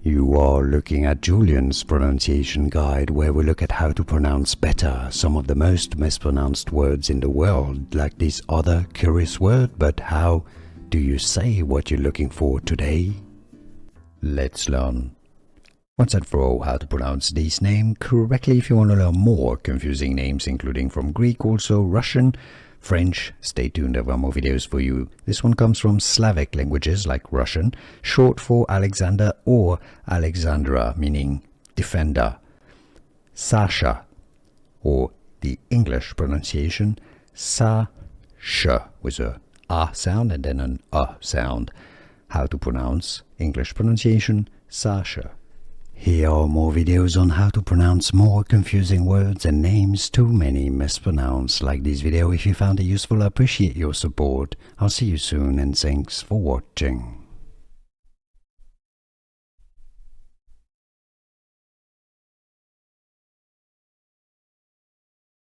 You are looking at Julian's pronunciation guide, where we look at how to pronounce better some of the most mispronounced words in the world, like this other curious word. But how do you say what you're looking for today? Let's learn once and for all how to pronounce this name correctly. If you want to learn more confusing names, including from Greek, also Russian, French, stay tuned, there are more videos for you. This one comes from Slavic languages like Russian, short for Alexander or Alexandra, meaning defender. Sasha, or the English pronunciation, Sasha, with a A sound and then an A sound. How to pronounce English pronunciation, Sasha. Here are more videos on how to pronounce more confusing words and names too many mispronounced. Like this video if you found it useful. I appreciate your support. I'll see you soon and thanks for watching.